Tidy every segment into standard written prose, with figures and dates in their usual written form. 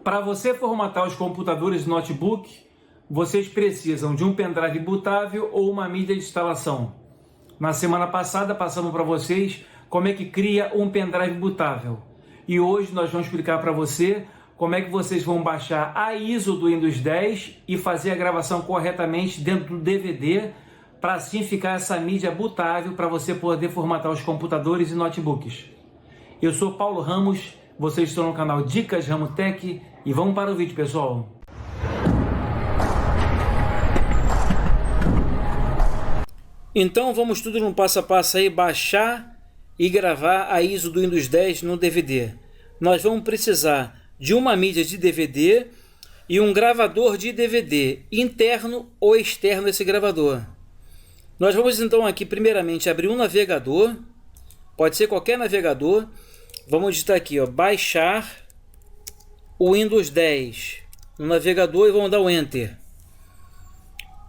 Para você formatar os computadores e notebook, vocês precisam de um pendrive bootável ou uma mídia de instalação. Na semana passada passamos para vocês como é que cria um pendrive bootável. E hoje nós vamos explicar para você como é que vocês vão baixar a ISO do Windows 10 e fazer a gravação corretamente dentro do DVD, para assim ficar essa mídia bootável para você poder formatar os computadores e notebooks. Eu sou Paulo Ramos, vocês estão no canal Dicas Ramo Tech e vamos para o vídeo, pessoal. Então vamos tudo no passo a passo aí, baixar e gravar a ISO do Windows 10 no DVD. Nós vamos precisar de uma mídia de DVD e um gravador de DVD, interno ou externo esse gravador. Nós vamos então aqui primeiramente abrir um navegador, pode ser qualquer navegador. Vamos digitar aqui, ó, baixar o Windows 10 no navegador e vamos dar o Enter.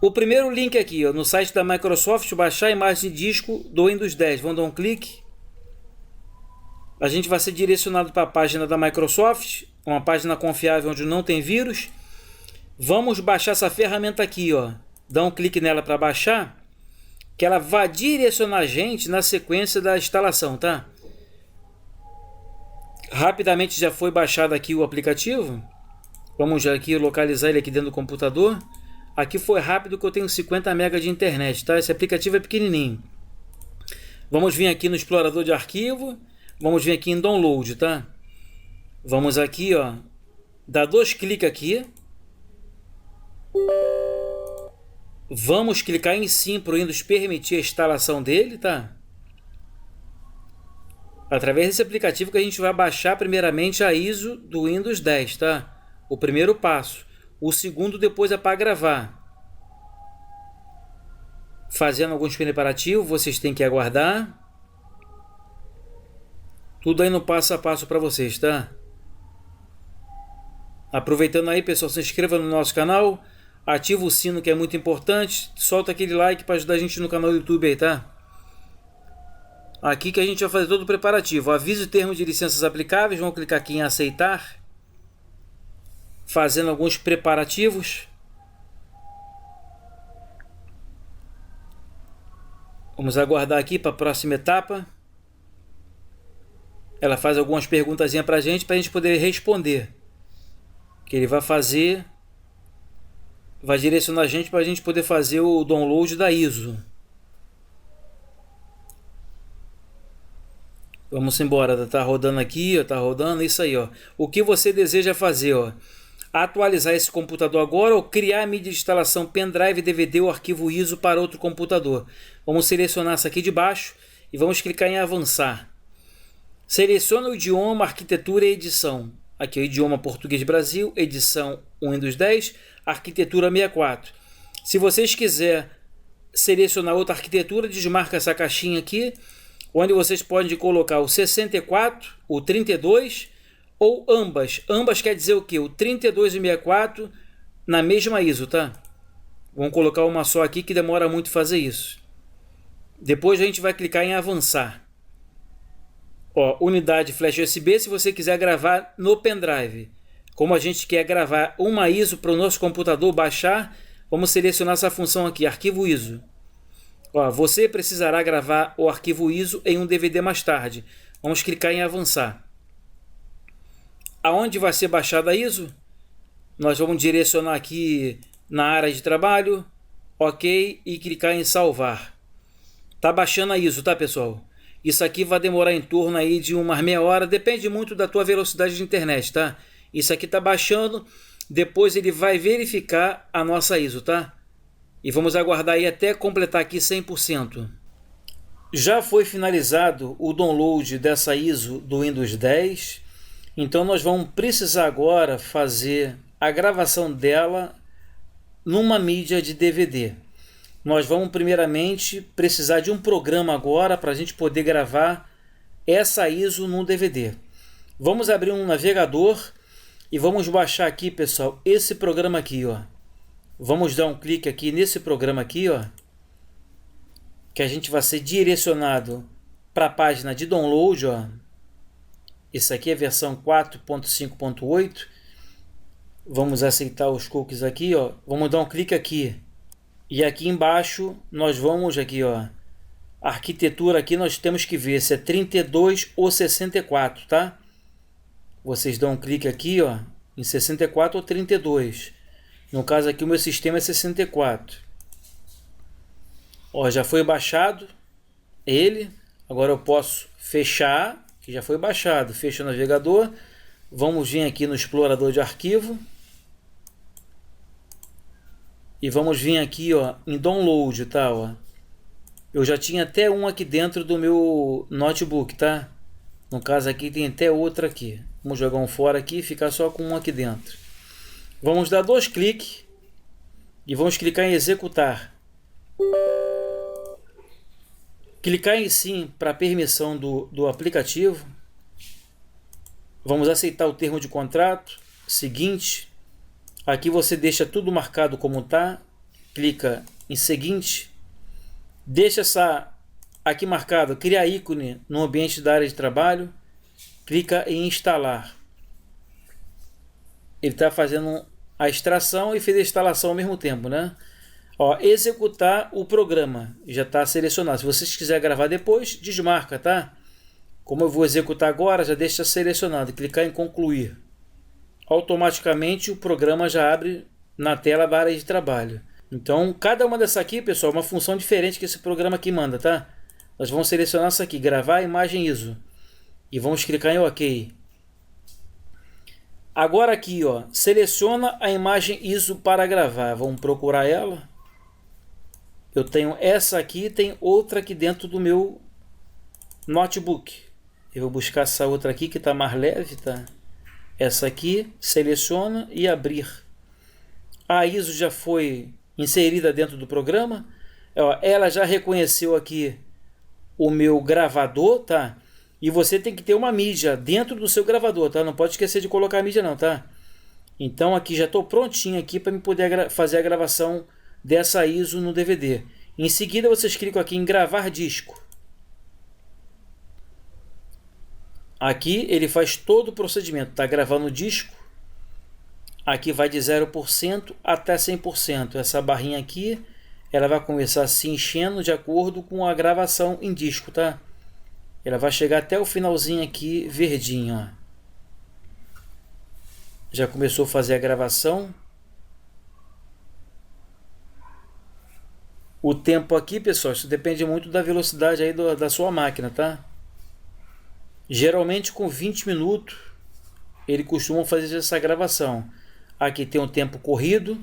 O primeiro link aqui, ó, no site da Microsoft, baixar a imagem de disco do Windows 10. Vamos dar um clique. A gente vai ser direcionado para a página da Microsoft, uma página confiável onde não tem vírus. Vamos baixar essa ferramenta aqui, ó. Dá um clique nela para baixar, que ela vai direcionar a gente na sequência da instalação, tá? Rapidamente já foi baixado aqui o aplicativo. Vamos já aqui localizar ele aqui dentro do computador. Aqui foi rápido que eu tenho 50 MB de internet, tá? Esse aplicativo é pequenininho. Vamos vir aqui no explorador de arquivo. Vamos vir aqui em download, tá? Vamos aqui, ó. Dar 2 cliques aqui. Vamos clicar em sim para o Windows permitir a instalação dele, tá? Através desse aplicativo que a gente vai baixar primeiramente a ISO do Windows 10, tá? O primeiro passo. O segundo depois é para gravar. Fazendo alguns preparativos, vocês têm que aguardar. Tudo aí no passo a passo para vocês, tá? Aproveitando aí, pessoal, se inscreva no nosso canal. Ativa o sino, que é muito importante. Solta aquele like para ajudar a gente no canal do YouTube aí, tá? Aqui que a gente vai fazer todo o preparativo. Aviso e termo de licenças aplicáveis. Vamos clicar aqui em aceitar. Fazendo alguns preparativos. Vamos aguardar aqui para a próxima etapa. Ela faz algumas perguntazinhas para a gente poder responder. Que ele vai fazer, vai direcionar a gente para a gente poder fazer o download da ISO. Vamos embora, tá rodando aqui, ó, tá rodando, isso aí, ó. O que você deseja fazer, ó? Atualizar esse computador agora ou criar a mídia de instalação pendrive, DVD ou arquivo ISO para outro computador. Vamos selecionar essa aqui de baixo e vamos clicar em avançar. Seleciona o idioma, arquitetura e edição. Aqui o idioma português Brasil, edição Windows 10, arquitetura 64. Se vocês quiserem selecionar outra arquitetura, desmarca essa caixinha aqui, onde vocês podem colocar o 64, o 32 ou ambas. Ambas quer dizer o que? O 32 e 64 na mesma ISO, tá? Vamos colocar uma só aqui que demora muito fazer isso. Depois a gente vai clicar em avançar. Ó, unidade flash USB se você quiser gravar no pendrive. Como a gente quer gravar uma ISO para o nosso computador baixar, vamos selecionar essa função aqui, arquivo ISO. Ó, você precisará gravar o arquivo ISO em um DVD mais tarde. Vamos clicar em avançar. Aonde vai ser baixada a ISO? Nós vamos direcionar aqui na área de trabalho, ok, e clicar em salvar. Tá baixando a ISO, tá, pessoal? Isso aqui vai demorar em torno aí de umas meia hora, depende muito da tua velocidade de internet, tá? Isso aqui tá baixando, depois ele vai verificar a nossa ISO, tá? E vamos aguardar aí até completar aqui 100%. Já foi finalizado o download dessa ISO do Windows 10, então nós vamos precisar agora fazer a gravação dela numa mídia de DVD. Nós vamos primeiramente precisar de um programa agora para a gente poder gravar essa ISO num DVD. Vamos abrir um navegador e vamos baixar aqui, pessoal, esse programa aqui, ó. Vamos dar um clique aqui nesse programa aqui, ó, que a gente vai ser direcionado para a página de download, ó. Isso aqui é a versão 4.5.8. Vamos aceitar os cookies aqui, ó. Vamos dar um clique aqui. E aqui embaixo nós vamos aqui, ó. Arquitetura aqui nós temos que ver se é 32 ou 64, tá? Vocês dão um clique aqui, ó, em 64 ou 32. No caso aqui o meu sistema é 64. Ó, já foi baixado ele. Agora eu posso fechar, que já foi baixado. Fecha o navegador. Vamos vir aqui no explorador de arquivo. E vamos vir aqui, ó, em download, tá, ó. Eu já tinha até um aqui dentro do meu notebook, tá? No caso aqui tem até outro aqui. Vamos jogar um fora aqui e ficar só com um aqui dentro. Vamos dar 2 cliques e vamos clicar em executar. Clicar em sim para permissão do aplicativo. Vamos aceitar o termo de contrato. Seguinte. Aqui você deixa tudo marcado como tá. Clica em seguinte. Deixa essa aqui marcado, criar ícone no ambiente da área de trabalho. Clica em instalar. Ele está fazendo a extração e fez a instalação ao mesmo tempo, né? Ó, executar o programa. Já está selecionado. Se vocês quiserem gravar depois, desmarca, tá? Como eu vou executar agora, já deixa selecionado. Clicar em concluir. Automaticamente o programa já abre na tela da área de trabalho. Então, cada uma dessa aqui, pessoal, é uma função diferente que esse programa aqui manda, tá? Nós vamos selecionar essa aqui, gravar a imagem ISO. E vamos clicar em OK. Agora aqui, ó, seleciona a imagem ISO para gravar. Vamos procurar ela. Eu tenho essa aqui, tem outra aqui dentro do meu notebook. Eu vou buscar essa outra aqui que está mais leve, tá? Essa aqui, seleciona e abrir. A ISO já foi inserida dentro do programa. Ó, ela já reconheceu aqui o meu gravador, tá? E você tem que ter uma mídia dentro do seu gravador, tá? Não pode esquecer de colocar a mídia não, tá? Então aqui já estou prontinho aqui para me poder fazer a gravação dessa ISO no DVD. Em seguida vocês clicam aqui em gravar disco. Aqui ele faz todo o procedimento, tá gravando o disco. Aqui vai de 0% até 100%. Essa barrinha aqui, ela vai começar a se enchendo de acordo com a gravação em disco, tá? Ela vai chegar até o finalzinho aqui, verdinho, ó. Já começou a fazer a gravação. O tempo aqui, pessoal, isso depende muito da velocidade aí da sua máquina, tá? Geralmente com 20 minutos ele costuma fazer essa gravação. Aqui tem um tempo corrido.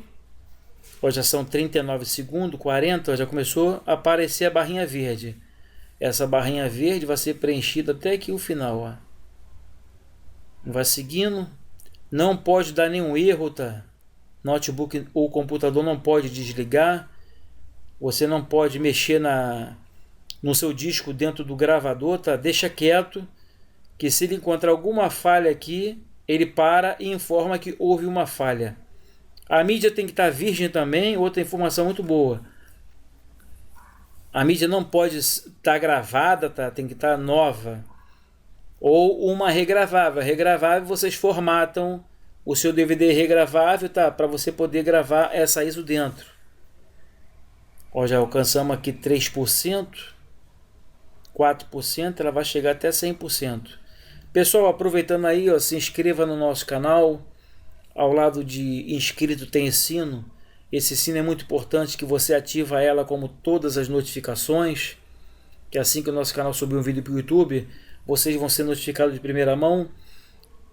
Ó, já são 39 segundos, 40, ó, já começou a aparecer a barrinha verde. Essa barrinha verde vai ser preenchida até aqui o final, ó. Vai seguindo. Não pode dar nenhum erro, tá? Notebook ou computador não pode desligar. Você não pode mexer no seu disco dentro do gravador, tá? Deixa quieto, que se ele encontrar alguma falha aqui, ele para e informa que houve uma falha. A mídia tem que estar virgem também, outra informação muito boa. A mídia não pode estar gravada, tá? Tem que estar nova. Ou uma regravável. Regravável, vocês formatam o seu DVD regravável, tá? Para você poder gravar essa ISO dentro. Ó, já alcançamos aqui 3%, 4%, ela vai chegar até 100%. Pessoal, aproveitando aí, ó, se inscreva no nosso canal. Ao lado de inscrito tem sino. Esse sino é muito importante, que você ativa ela como todas as notificações. Que assim que o nosso canal subir um vídeo para o YouTube, vocês vão ser notificados de primeira mão.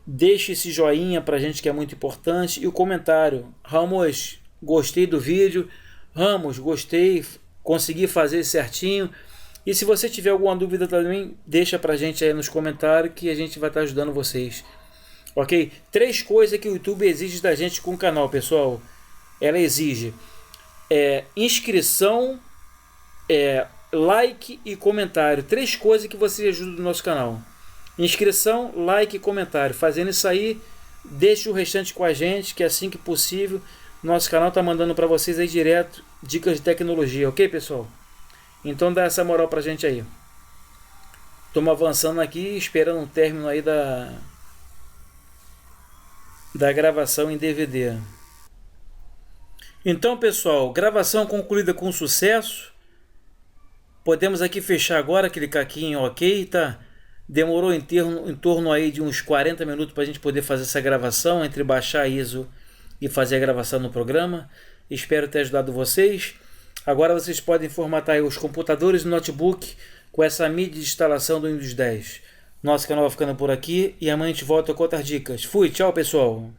Deixe esse joinha pra gente, que é muito importante. E o comentário: Ramos, gostei do vídeo. Ramos, gostei, consegui fazer certinho. E se você tiver alguma dúvida também, deixa pra gente aí nos comentários, que a gente vai estar ajudando vocês. Ok? 3 coisas que o YouTube exige da gente com o canal, pessoal. Ela exige inscrição, like e comentário. 3 coisas que você ajuda no nosso canal. Inscrição, like e comentário. Fazendo isso aí, deixe o restante com a gente, que assim que possível, nosso canal tá mandando para vocês aí direto dicas de tecnologia, ok, pessoal? Então dá essa moral pra gente aí. Estamos avançando aqui, esperando um término aí da gravação em DVD. Então, pessoal, gravação concluída com sucesso. Podemos aqui fechar agora, clicar aqui em OK, tá? Demorou em torno aí de uns 40 minutos para a gente poder fazer essa gravação, entre baixar a ISO e fazer a gravação no programa. Espero ter ajudado vocês. Agora vocês podem formatar aí os computadores e notebook com essa mídia de instalação do Windows 10. Nosso canal vai ficando por aqui e amanhã a gente volta com outras dicas. Fui, tchau pessoal!